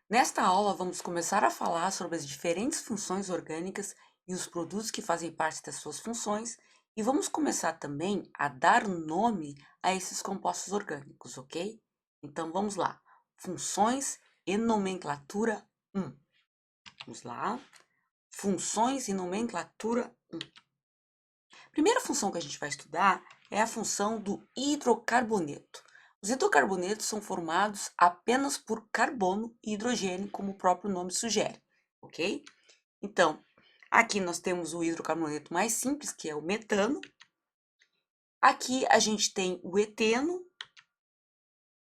Nesta aula, vamos começar a falar sobre as diferentes funções orgânicas e os produtos que fazem parte das suas funções, e vamos começar também a dar nome a esses compostos orgânicos, ok? Então vamos lá. Funções e nomenclatura 1. Vamos lá. Funções e nomenclatura 1. Primeira função que a gente vai estudar é a função do hidrocarboneto. Os hidrocarbonetos são formados apenas por carbono e hidrogênio, como o próprio nome sugere, ok? Então, aqui nós temos o hidrocarboneto mais simples, que é o metano. Aqui a gente tem o eteno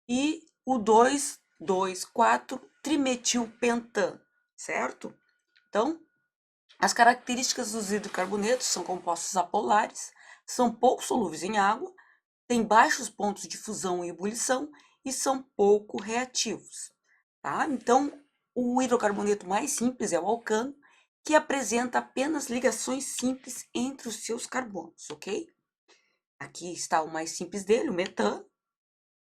e o 2,2,4-trimetilpentano, certo? Então, as características dos hidrocarbonetos são compostos apolares, são pouco solúveis em água, têm baixos pontos de fusão e ebulição e são pouco reativos, tá? Então, o hidrocarboneto mais simples é o alcano, que apresenta apenas ligações simples entre os seus carbonos, ok? Aqui está o mais simples dele, o metano,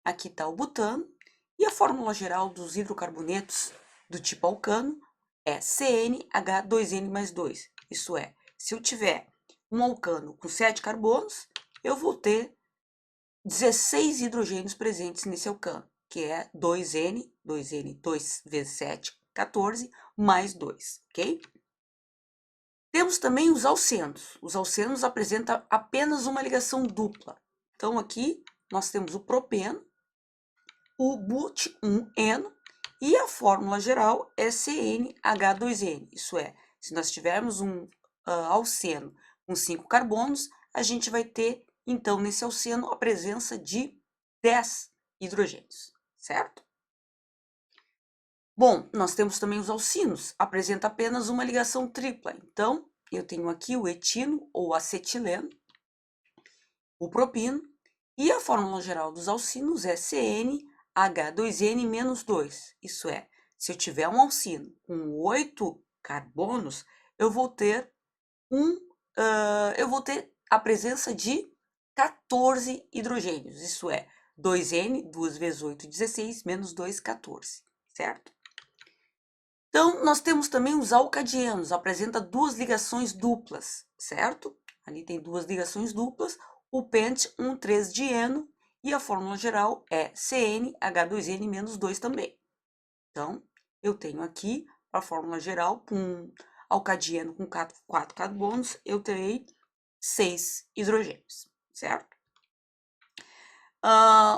aqui está o butano, e a fórmula geral dos hidrocarbonetos do tipo alcano é CnH2n mais 2. Isso é, se eu tiver um alcano com 7 carbonos, eu vou ter 16 hidrogênios presentes nesse alcano, que é 2N, 2 vezes 7, 14, mais 2, ok? Temos também os alcenos. Os alcenos apresentam apenas uma ligação dupla. Então, aqui nós temos o propeno, o but1eno e a fórmula geral é CnH2n. Isso é, se nós tivermos um alceno com 5 carbonos, a gente vai ter, então, nesse alceno, a presença de 10 hidrogênios, certo? Bom, nós temos também os alcinos, apresenta apenas uma ligação tripla. Então, eu tenho aqui o etino ou acetileno, o propino, e a fórmula geral dos alcinos é CnH2n-2. Isso é, se eu tiver um alcino com 8 carbonos, eu vou ter a presença de 14 hidrogênios. Isso é, 2N, 2 vezes 8, 16, menos 2, 14, certo? Então, nós temos também os alcadienos, apresenta duas ligações duplas, certo? Ali tem duas ligações duplas, o pent-1,3-dieno, e a fórmula geral é CnH2n-2 também. Então, eu tenho aqui a fórmula geral, com alcadieno com 4 carbonos, eu terei 6 hidrogênios, certo?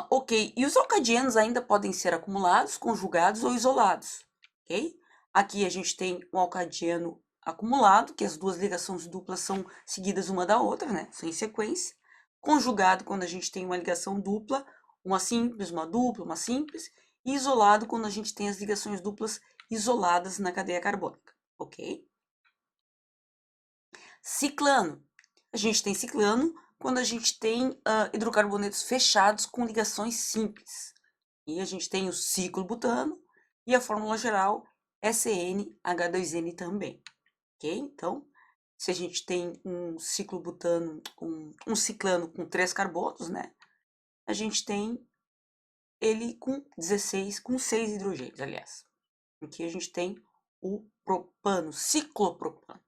Ok, e os alcadienos ainda podem ser acumulados, conjugados ou isolados, ok? Aqui a gente tem um alcadieno acumulado, que as duas ligações duplas são seguidas uma da outra, né? São em sequência. Conjugado, quando a gente tem uma ligação dupla, uma simples, uma dupla, uma simples. E isolado, quando a gente tem as ligações duplas isoladas na cadeia carbônica, ok? Ciclano. A gente tem ciclano quando a gente tem hidrocarbonetos fechados com ligações simples. E a gente tem o ciclobutano e a fórmula geral é CnH2n também, ok? Então, se a gente tem um ciclobutano, um ciclano com 3 carbonos, né? A gente tem ele com 16, com 6 hidrogênios, aliás. Aqui a gente tem o propano, ciclopropano.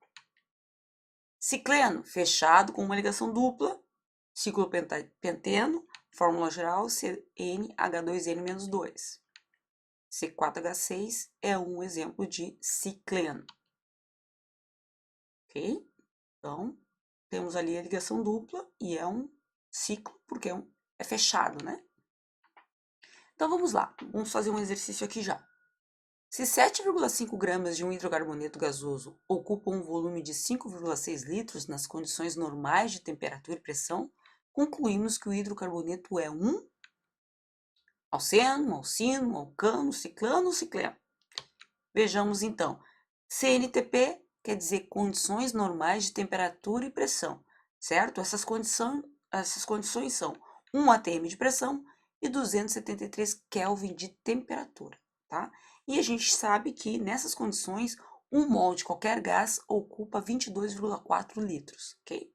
Cicleno, fechado com uma ligação dupla, ciclopenteno, fórmula geral CnH2n-2. C4H6 é um exemplo de cicleno. Ok? Então, temos ali a ligação dupla e é um ciclo, porque é fechado, né? Então, vamos lá. Vamos fazer um exercício aqui já. Se 7,5 gramas de um hidrocarboneto gasoso ocupam um volume de 5,6 litros nas condições normais de temperatura e pressão, concluímos que o hidrocarboneto é um alceno, alcino, alcano, ciclano ou cicleno. Vejamos então. CNTP quer dizer condições normais de temperatura e pressão, certo? Essas condições são 1 atm de pressão e 273 Kelvin de temperatura, tá? E a gente sabe que nessas condições, 1 mol de qualquer gás ocupa 22,4 litros, ok?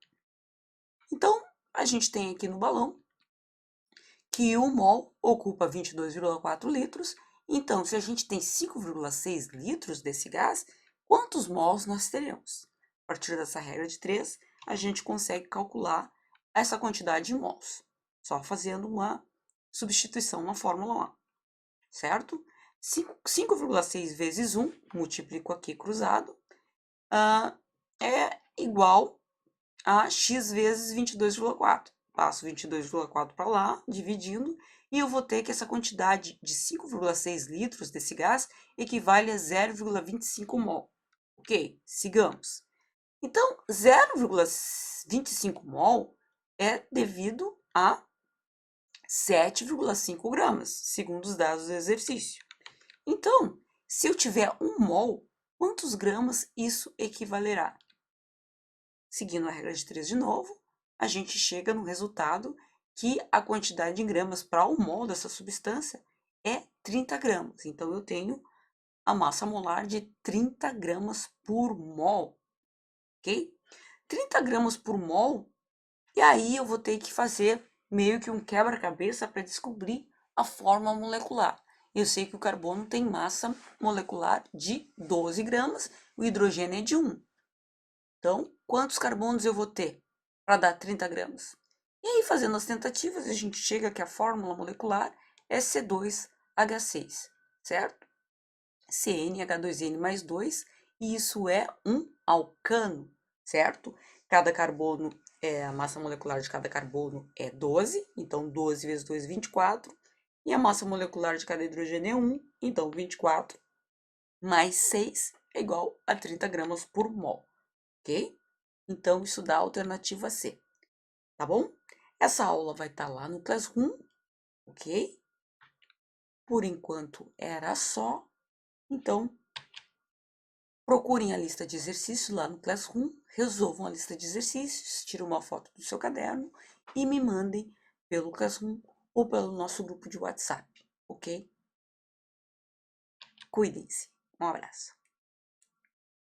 Então, a gente tem aqui no balão que 1 mol ocupa 22,4 litros Então, se a gente tem 5,6 litros desse gás, quantos mols nós teremos? A partir dessa regra de 3, a gente consegue calcular essa quantidade de mols, só fazendo uma substituição na fórmula lá, certo? 5,6 vezes 1, multiplico aqui cruzado, é igual a x vezes 22,4. Passo 22,4 para lá, dividindo, e eu vou ter que essa quantidade de 5,6 litros desse gás equivale a 0,25 mol. Ok, sigamos. Então, 0,25 mol é devido a 7,5 gramas, segundo os dados do exercício. Então, se eu tiver 1 mol, quantos gramas isso equivalerá? Seguindo a regra de 3 de novo, a gente chega no resultado que a quantidade de gramas para 1 mol dessa substância é 30 gramas. Então, eu tenho a massa molar de 30 gramas por mol, ok? 30 gramas por mol, e aí eu vou ter que fazer meio que um quebra-cabeça para descobrir a forma molecular. Eu sei que o carbono tem massa molecular de 12 gramas, o hidrogênio é de 1. Então, quantos carbonos eu vou ter para dar 30 gramas? E aí, fazendo as tentativas, a gente chega que a fórmula molecular é C2H6, certo? CnH2n mais 2, e isso é um alcano, certo? Cada carbono, a massa molecular de cada carbono é 12, então 12 vezes 2, 24, e a massa molecular de cada hidrogênio é 1, então 24 mais 6 é igual a 30 gramas por mol, ok? Então, isso dá a alternativa C, tá bom? Essa aula vai estar lá no Classroom, ok? Por enquanto era só, então procurem a lista de exercícios lá no Classroom, resolvam a lista de exercícios, tirem uma foto do seu caderno e me mandem pelo Classroom ou pelo nosso grupo de WhatsApp, ok? Cuidem-se. Um abraço.